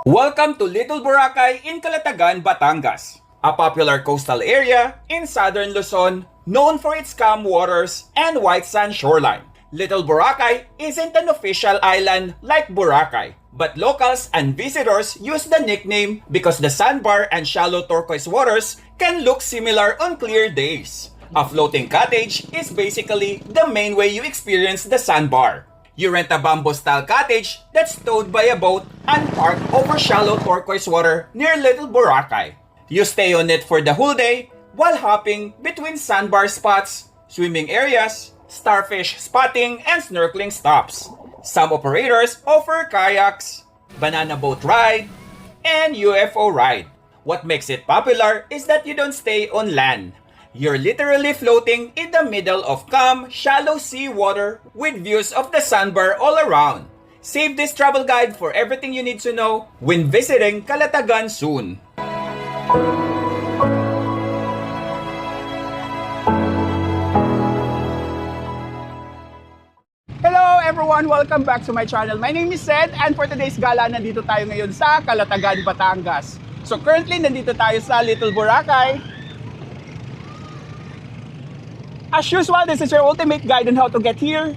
Welcome to Little Boracay in Calatagan, Batangas, a popular coastal area in southern Luzon known for its calm waters and white sand shoreline. Little Boracay isn't an official island like Boracay, but locals and visitors use the nickname because the sandbar and shallow turquoise waters can look similar on clear days. A floating cottage is basically the main way you experience the sandbar. You rent a bamboo-style cottage that's towed by a boat and parked over shallow turquoise water near Little Boracay. You stay on it for the whole day while hopping between sandbar spots, swimming areas, starfish spotting, and snorkeling stops. Some operators offer kayaks, banana boat ride, and UFO ride. What makes it popular is that you don't stay on land. You're literally floating in the middle of calm, shallow sea water with views of the sandbar all around. Save this travel guide for everything you need to know when visiting Calatagan soon. Hello everyone! Welcome back to my channel. My name is Sed and for today's gala, nandito tayo ngayon sa Calatagan, Batangas. So currently, nandito tayo sa Little Boracay. As usual, this is your ultimate guide on how to get here,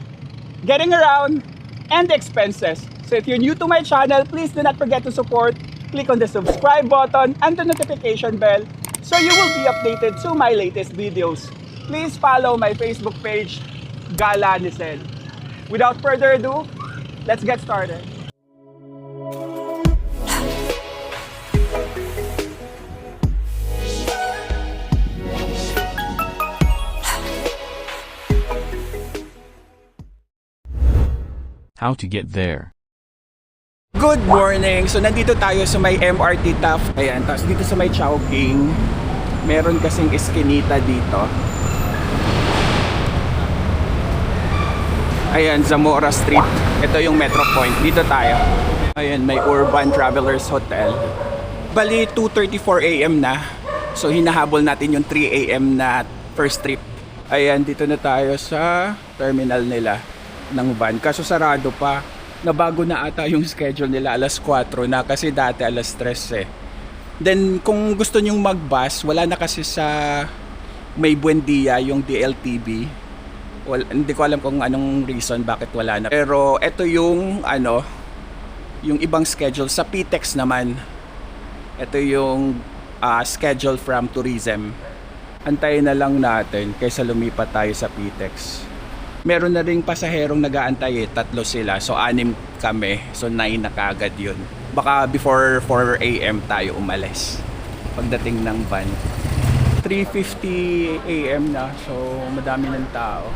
getting around, and the expenses. So if you're new to my channel, please do not forget to support. Click on the subscribe button and the notification bell so you will be updated to my latest videos. Please follow my Facebook page, Gala ni Sed. Without further ado, let's get started. How to get there. Good morning! So nandito tayo sa may MRT Taft. Ayan, tapos dito sa may Chowking, meron kasing eskinita dito. Ayan, Zamora Street. Ito yung Metro Point. Dito tayo. Ayan, may Urban Travelers Hotel. Bali, 2:34 AM na. So hinahabol natin yung 3 AM na first trip. Ayan, dito na tayo sa terminal nila ng van. Kaso sarado pa. Nabago na ata yung schedule nila. Alas 4 na kasi dati alas 3 eh. Then kung gusto nyong mag-bus, wala na kasi sa May Buendia yung DLTV. Hindi ko alam kung anong reason bakit wala na. Pero ito yung yung ibang schedule. Sa PTEX naman, ito yung schedule from tourism. Antayin na lang natin kaysa lumipat tayo sa PTEX. Meron na ring pasaherong nag-aantay eh. 3 sila. So 6 kami. So 9 na kagad yun. Baka before 4 AM tayo umalis pagdating ng van. 3:50 AM na. So madami ng tao.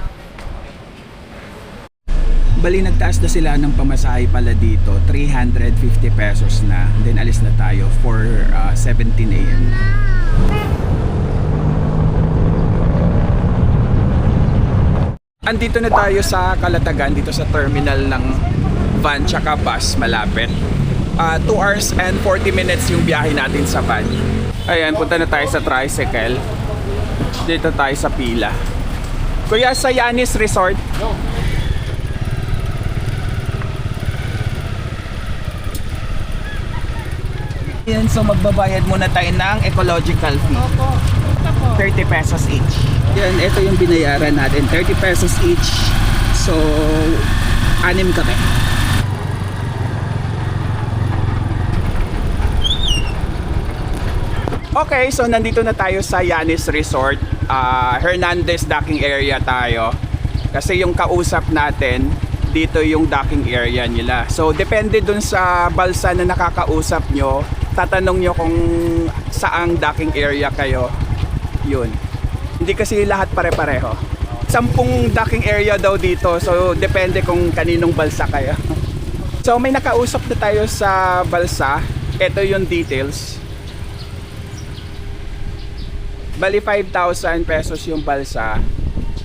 Bali, nagtaas na sila ng pamasahe pala dito. 350 pesos na. Then alis na tayo for 17 AM. Andito na tayo sa Calatagan, dito sa terminal ng van tsaka bus, malapit. 2 hours and 40 minutes yung biyahe natin sa van. Ayan, punta na tayo sa tricycle. Dito tayo sa pila. Kuya, sa Yanis Resort. Ayan, so magbabayad muna tayo ng ecological fee. 30 pesos each. Yan, ito yung binayaran natin. 30 pesos each. So, 6 kami. Okay, so nandito na tayo sa Yanis Resort. Hernandez docking area tayo. Kasi yung kausap natin, dito yung docking area nila. So, depende dun sa balsa na nakakausap nyo. Tatanong nyo kung saang docking area kayo. Yun. Hindi kasi lahat pare-pareho. 10 docking area daw dito. So, depende kung kaninong balsa kayo. So, may nakausap na tayo sa balsa. Ito yung details. Bali, 5,000 pesos yung balsa.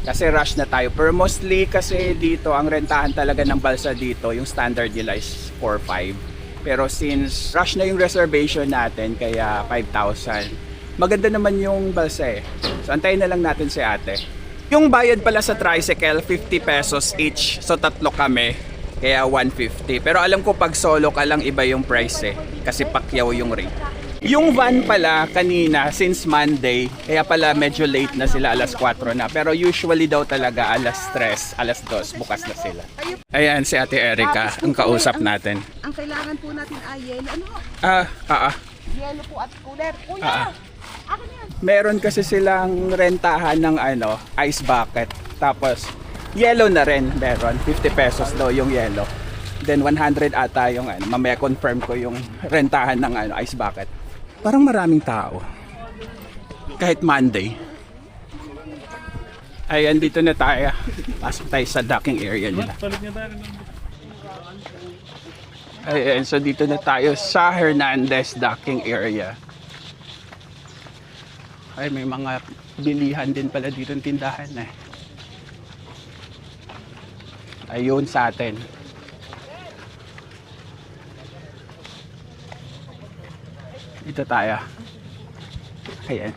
Kasi rush na tayo. Pero mostly kasi dito, ang rentahan talaga ng balsa dito, yung standard nila is 4,500. Pero since rush na yung reservation natin, kaya 5,000. Maganda naman yung balsa eh. So antayin na lang natin si ate. Yung bayad pala sa tricycle, 50 pesos each. So 3 kami. Kaya 150. Pero alam ko pag solo ka lang iba yung price eh. Kasi Pacquiao yung rate. Yung van pala kanina, since Monday, kaya pala medyo late na sila, alas 4 na. Pero usually daw talaga alas 3, alas 2, bukas na sila. Ayan si Ate Erica, ang kausap natin. Ang kailangan po natin ay yelo. Ano? Yelo po at cooler. Kuya! Akin yan. Meron kasi silang rentahan ng ice bucket. Tapos, yellow na rin meron. 50 pesos daw yung yellow. Then 100 ata yung mamaya confirm ko yung rentahan ng ice bucket. Parang maraming tao. Kahit Monday. Ayan, dito na tayo. Pasok tayo sa docking area nila. Ayan, so dito na tayo sa Hernandez docking area. Ay, may mga bilihan din pala dito ng tindahan eh. Ayun sa atin. Dito tayo. Ayan.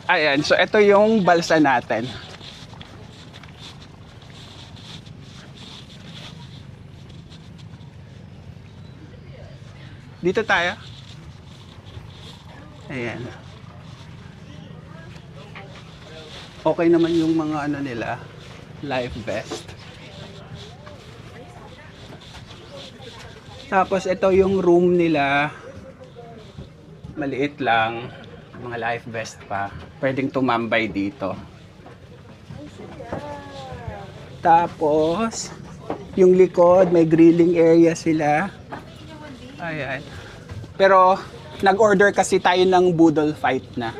Ayan, so ito yung balsa natin. Dito tayo. Ayan. Okay naman yung mga nila, life vest. Tapos ito yung room nila. Maliit lang. Mga life vest pa. Pwedeng tumambay dito. Tapos, yung likod, may grilling area sila. Ayan. Pero, nag-order kasi tayo ng Boodle Fight na.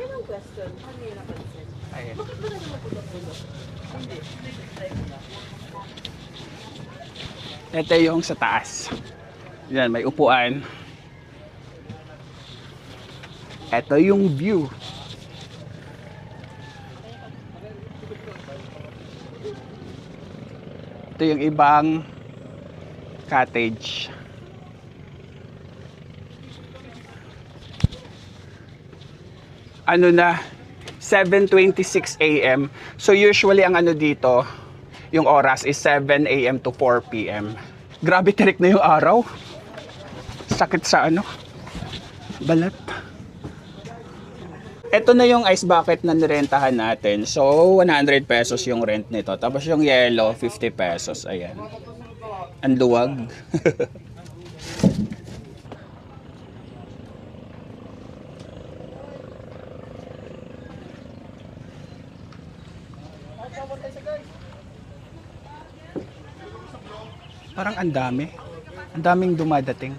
Ayan. Ito yung sa taas. Yan, may upuan. Ito yung view. Ito yung ibang cottage. Ano na, 7:26 AM. So usually ang dito, yung oras is 7 AM to 4 PM. Grabe tirik na yung araw. Sakit sa balat. Ito na yung ice bucket na nirentahan natin. So 100 pesos yung rent nito. Tapos yung yellow, 50 pesos. Ayan. Ang luwag. Parang ang dami. Ang daming dumadating.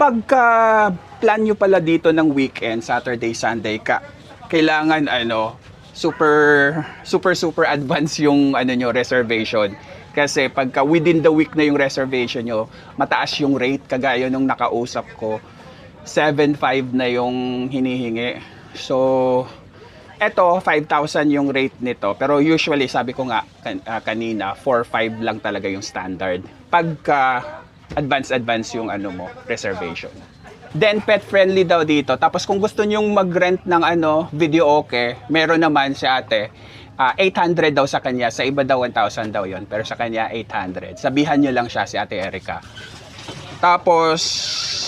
Pagka plan nyo pala dito ng weekend, Saturday, Sunday, kailangan super advance yung nyo reservation. Kasi pagka within the week na yung reservation nyo, mataas yung rate. Kagaya nung nakausap ko, 7,500 na yung hinihingi. So, eto 5,000 yung rate nito. Pero usually, sabi ko nga kanina, 4,500 lang talaga yung standard. Pagka advance yung reservation. Then pet friendly daw dito. Tapos kung gusto niyo mag-rent ng video okay, meron naman si ate. 800 daw sa kanya, sa iba daw 1,000 daw 'yon, pero sa kanya 800. Sabihan niyo lang siya si Ate Erica. Tapos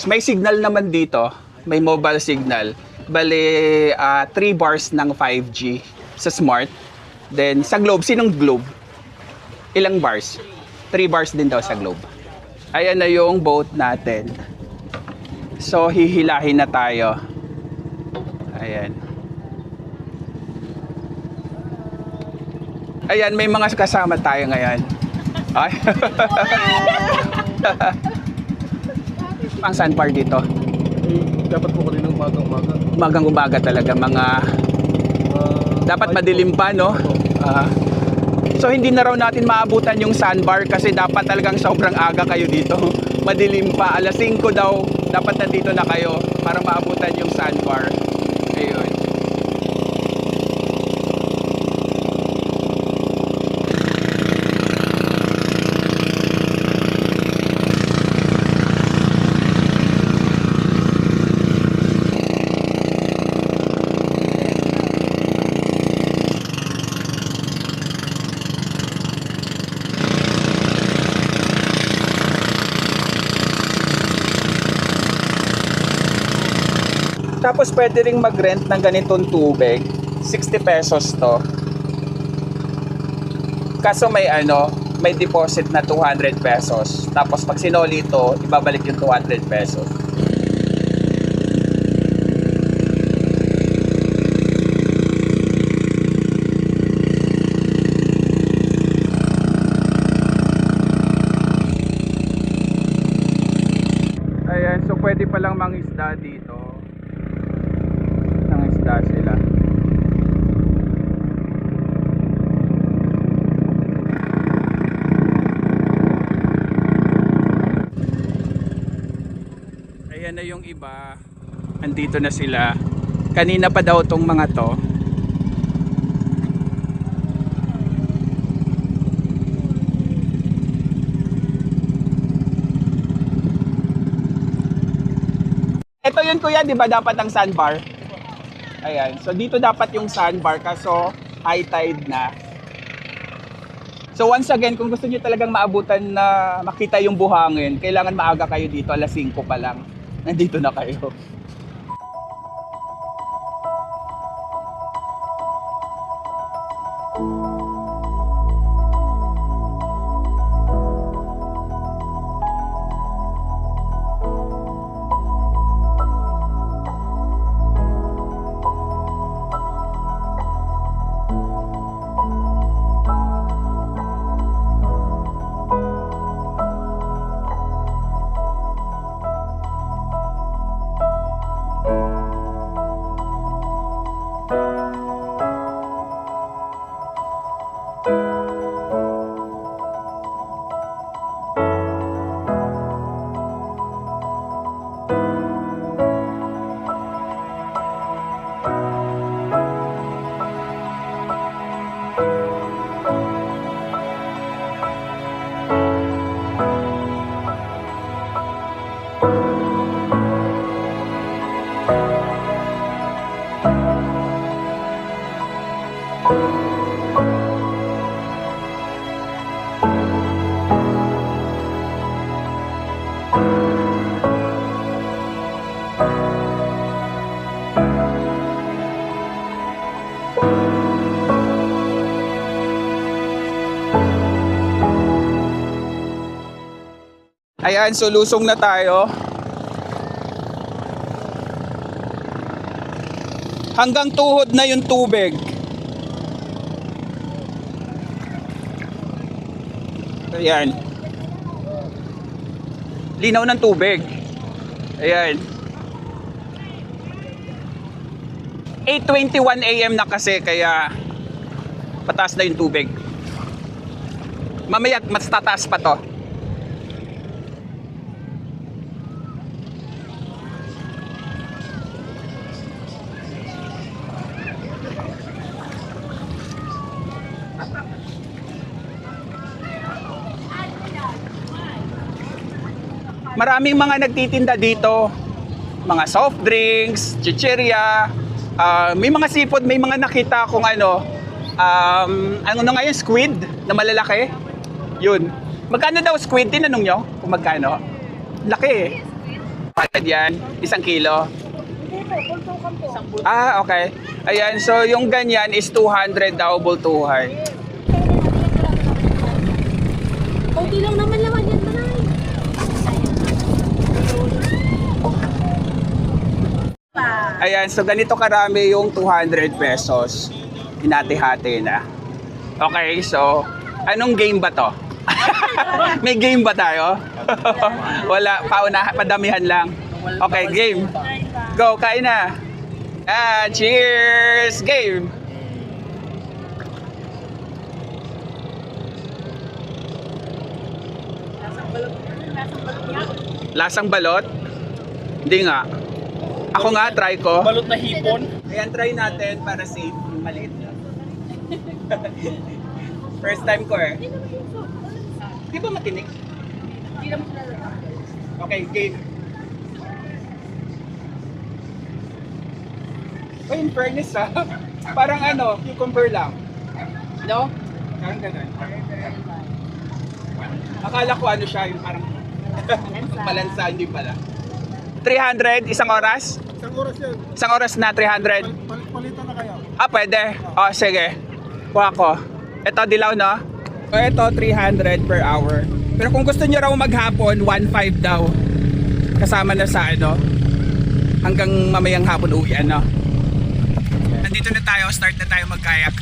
may signal naman dito, may mobile signal. Bale 3 bars ng 5G sa Smart. Then sa Globe, sinong Globe? Ilang bars? 3 bars din daw sa Globe. Ayan na yung boat natin. So, hihilahin na tayo. Ayan. Ayan, may mga kasama tayo ngayon. Ay. Ang sandbar dito. Dapat po kanina umaga-umaga. Umagang-umaga talaga. Dapat madilim pa, no? So hindi na raw natin maabutan yung sandbar kasi dapat talagang sobrang aga kayo dito. Madilim pa, alas 5 daw dapat nandito na kayo para maabutan yung sandbar. Ayun. Tapos pwede ring mag-rent ng ganitong tubig. 60 pesos to. Kaso may may deposit na 200 pesos. Tapos pag sinoli ito, ibabalik yung 200 pesos. Ayan, so pwede palang mangisda dito. Nangisda sila. Ayan na yung iba. Andito na sila. Kanina pa daw tong mga to. Ito yun kuya, di ba dapat ang sandbar? Ayan. So dito dapat yung sandbar kaso high tide na. So once again, kung gusto niyo talagang maabutan na makita yung buhangin, kailangan maaga kayo dito, alas 5 pa lang. Nandito na kayo. Ayan, so lusong na tayo. Hanggang tuhod na yung tubig. Ayan. Linaw ng tubig. Ayan. 8:21 AM na kasi kaya pataas na yung tubig. Mamaya mas tataas pa to. Maraming mga nagtitinda dito. Mga soft drinks, chichirya, may mga seafood, may mga nakita akong ano na nga yun, squid na malalaki. Yun. Magkano daw squid? Tinanong nyo kung magkano? Laki eh. Patad yan, 1 kilo. Ah, okay. Ayan, so yung ganyan is 200 daw, bultuhan. Okay lang naman laman yan, Manay. Ayan, so ganito karami yung 200 pesos. Hinati-hati na. Okay, so anong game ba to? May game ba tayo? Wala, padamihan lang. Okay, game. Go, kain na. Cheers! Game! Lasang balot? Hindi nga. Ako nga, try ko. Balot na hipon. Ayan, try natin para safe. Yung maliit lang. First time ko eh. Di ba matinik? Okay, game. Oh, in fairness ha. Parang ano, cucumber lang. No? Parang ganun. Akala ko ano siya, yung parang malansa, hindi pala. 300, isang oras? Isang oras yan. Isang oras na 300. Palitan na kayo. Ah, pwede. O, sige. Kuha ko. Ito, dilaw, no? O, ito, 300 per hour. Pero kung gusto nyo raw maghapon, 1.5 daw. Kasama na sa ano, hanggang mamayang hapon uwi, ano. Nandito na tayo, start na tayo mag-kayak.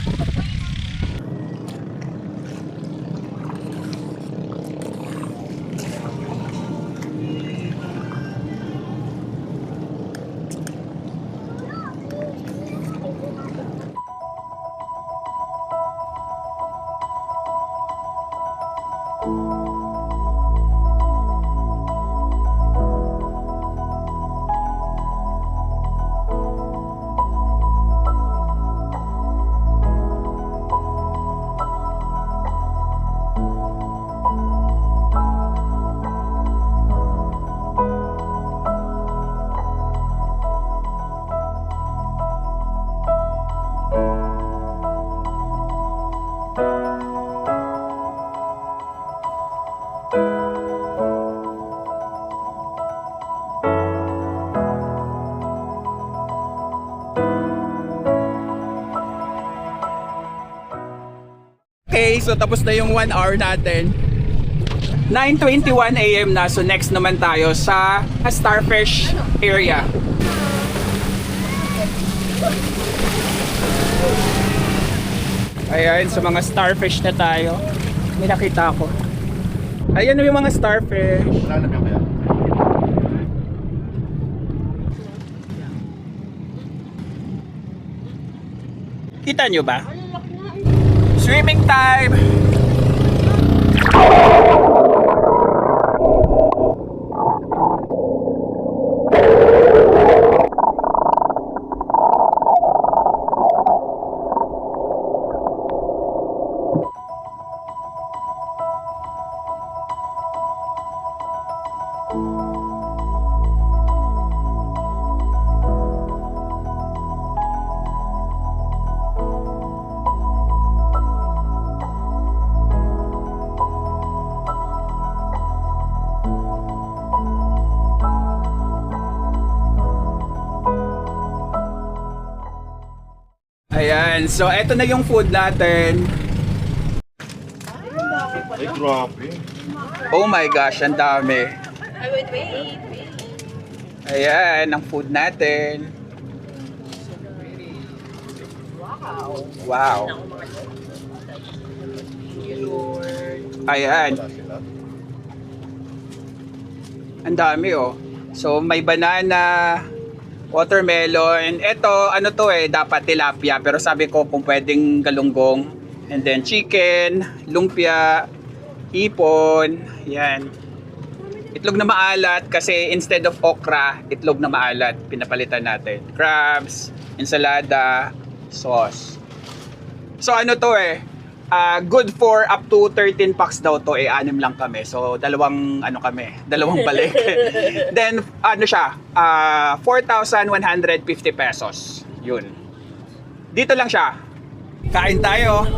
Okay, so tapos na yung 1 hour natin. 9:21 AM na, so next naman tayo sa Starfish area. Ayan, sa mga starfish na tayo. May nakita ako. Ayan yung mga starfish. Wala na kaya. Kita nyo ba? Swimming time! Ayan, so eto na yung food natin. Ay, grabe. Oh my gosh, ang dami. Wait. Ayan, ang food natin. Wow. Ayan. Ang dami oh. So may banana, watermelon. Ito, ano to dapat tilapia. Pero sabi ko kung pwedeng galunggong. And then chicken, lumpia, hipon. Yan. Itlog na maalat kasi instead of okra, itlog na maalat. Pinapalitan natin. Crabs, ensalada, sauce. So ano to good for up to 13 packs daw to 6 lang kami. So dalawang balik. Then ano siya, 4,150 pesos. Yun. Dito lang siya. Kain tayo.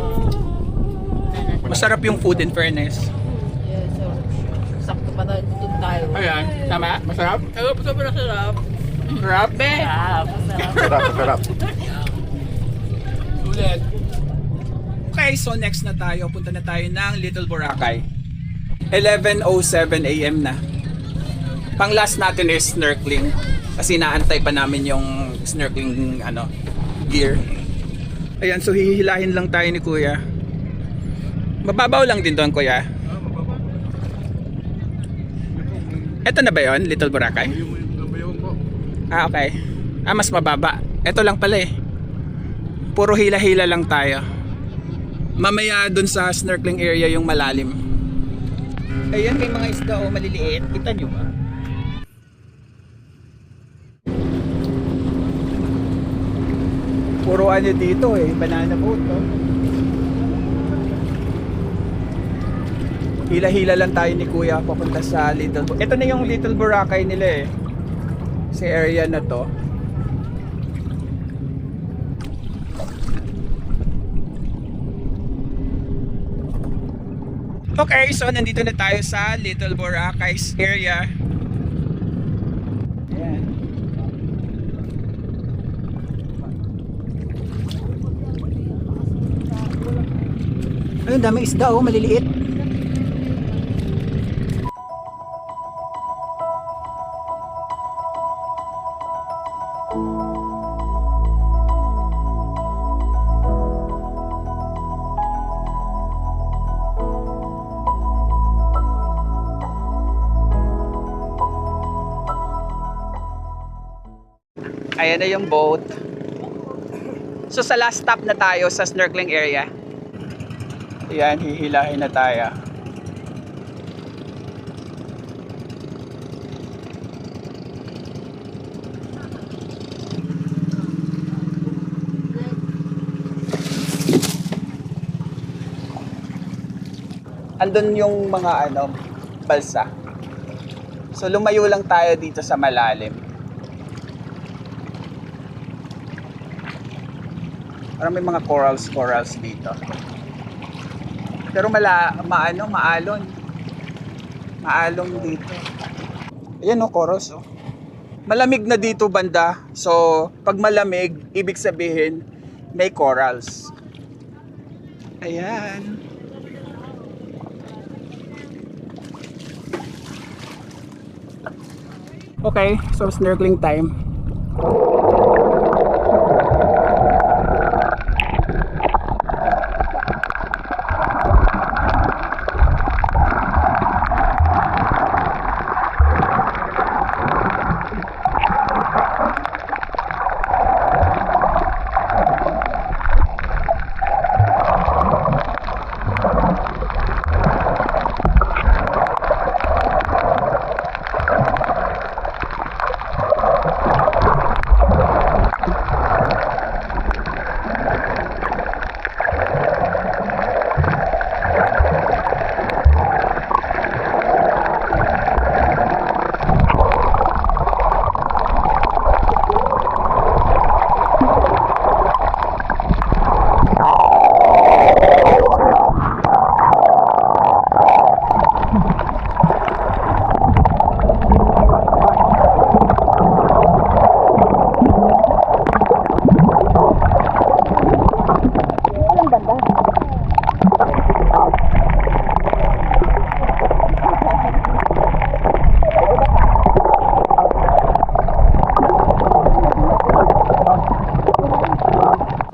Masarap yung food in fairness. Yes, so, sakto pa tayo. Ayan, tama? Masarap? Sobrang sarap. Sarap? Sarap. Ulit. Okay, so next na tayo. Punta na tayo ng Little Boracay. 11:07 AM na. Pang last natin is snorkeling. Kasi naantay pa namin yung snorkeling gear. Ayan, so hihilahin lang tayo ni Kuya. Mababaw lang din doon, Kuya. Ito na ba yun, Little Boracay? Ah, okay. Ah, mas mababa. Ito lang pala Puro hila-hila lang tayo. Mamaya dun sa snorkeling area yung malalim. Ayan, may mga isda maliliit. Kita nyo ba? Puro dito banana boat Hila-hila lang tayo ni Kuya papunta sa Little Boracay. Ito na yung Little Boracay nila sa area na to. Okay, so nandito na tayo sa Little Boracay area. Ayan. Ayun, daming isda oh, maliliit. Ayan na yung boat. So sa last stop na tayo sa snorkeling area. Ayan, hihilahin na tayo. Andun yung mga balsa. So lumayo lang tayo dito sa malalim. Parang may mga corals dito. Pero maalon. Maalon dito. Ayan o, corals o. Malamig na dito banda. So, pag malamig, ibig sabihin, may corals. Ayan. Okay, so snorkeling time.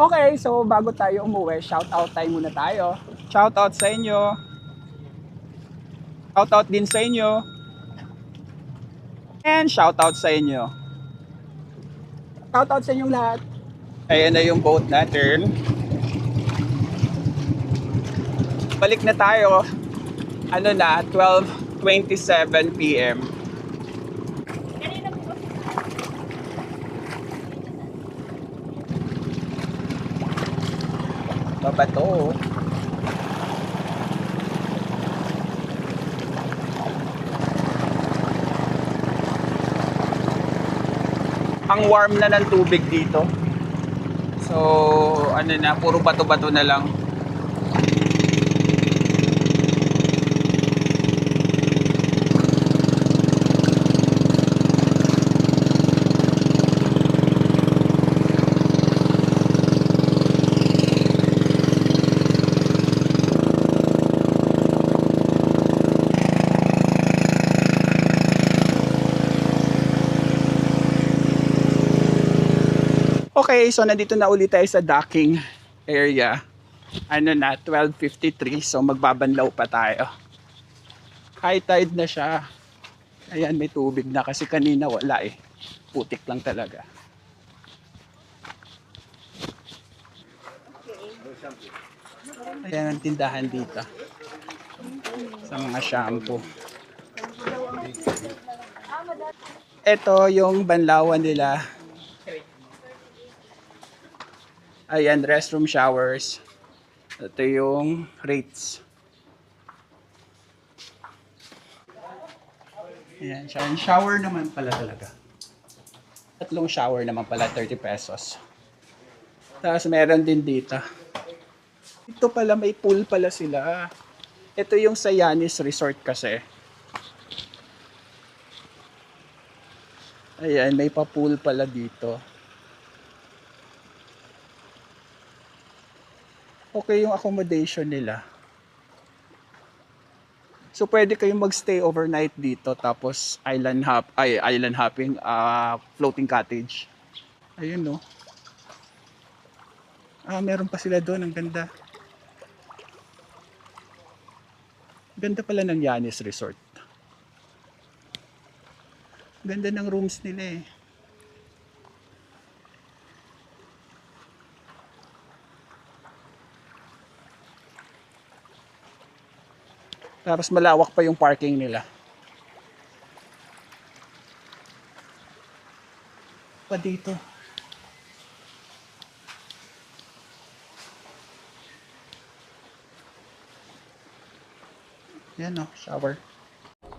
Okay, so bago tayo umuwi, shout out time muna tayo. Shout out sa inyo. Shout out din sa inyo. And shout out sa inyo. Shout out sa inyong lahat. Ayan na yung boat natin. Balik na tayo. 12:27 PM. Babato. Ang warm na ng tubig dito. So, puro bato-bato na lang. Okay, so nandito na ulit tayo sa docking area. 12:53, so magbabanlaw pa tayo. High tide na siya. Ayan, may tubig na kasi kanina wala eh. Putik lang talaga. Ayan ang tindahan dito. Sa mga shampoo. Ito yung banlawan nila. Ayan, restroom showers. Ito yung rates. Ayan, shower naman pala talaga. Tatlong shower naman pala, 30 pesos. Tapos meron din dito. Ito pala, may pool pala sila. Ito yung sa Yanis Resort kasi. Ayan, may pa-pool pala dito. Okay yung accommodation nila. So pwede kayong magstay overnight dito tapos island hopping, floating cottage. Ayun no. Meron pa sila doon, ang ganda. Ganda pala ng Yanis Resort. Ganda ng rooms nila eh. Tapos malawak pa yung parking nila. Pa dito. Yan o, shower.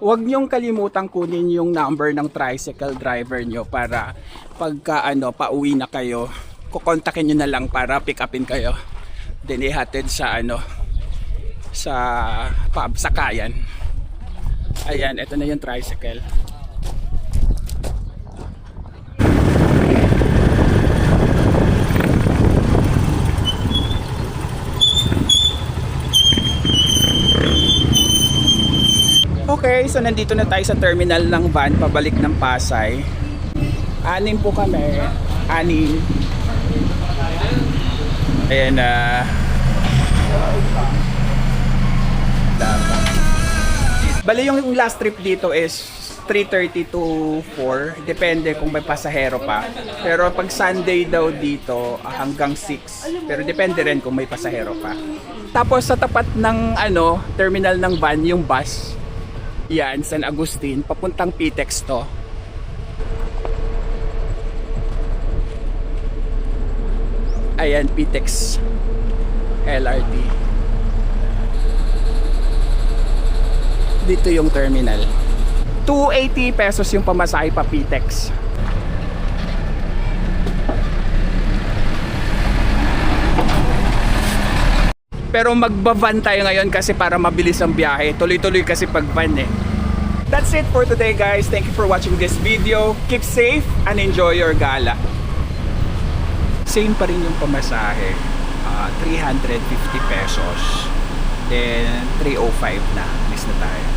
Huwag niyong kalimutang kunin yung number ng tricycle driver niyo para pagka pauwi na kayo, kukontakin niyo na lang para pick upin kayo. Then ihatid sa sa sakayan. Ayan, ito na yung tricycle. Okay, so nandito na tayo sa terminal ng van pabalik ng Pasay. 6 po kami. 6. Ayan na. Bali yung last trip dito is 3:30 to 4. Depende kung may pasahero pa. Pero pag Sunday daw dito hanggang 6. Pero depende rin kung may pasahero pa. Tapos sa tapat ng terminal ng van yung bus. Yan, San Agustin, papuntang PTEX to. Ayan, PTEX LRT. Dito yung terminal. 280 pesos yung pamasahe pa PTEX. Pero magbavan tayo ngayon kasi para mabilis ang biyahe. Tuloy-tuloy kasi pag van eh. That's it for today guys. Thank you for watching this video. Keep safe and enjoy your gala. Same pa rin yung pamasahe. 350 pesos. Then 305 na. Alis na tayo.